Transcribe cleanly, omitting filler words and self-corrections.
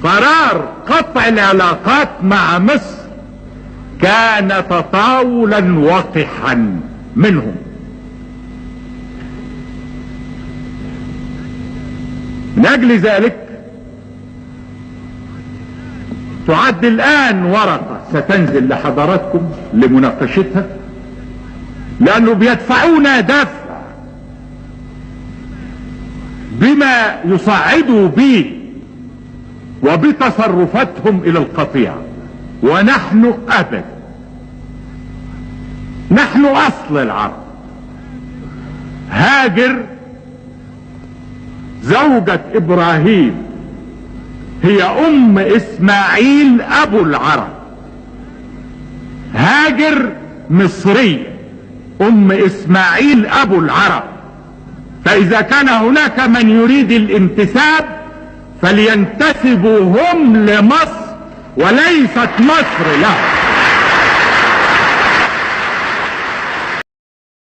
قرار قطع العلاقات مع مصر كان تطاولا وقحا منهم. من اجل ذلك تعد الان ورقة ستنزل لحضراتكم لمناقشتها، لانه بيدفعونا دفع بما يصعدوا به وبتصرفاتهم الى القطيعة، ونحن ابدا، نحن اصل العرب. هاجر زوجة ابراهيم هي ام اسماعيل ابو العرب. هاجر مصرية ام اسماعيل ابو العرب. فاذا كان هناك من يريد الانتساب فلينتسبوا هم لمصر وليست مصر لهم.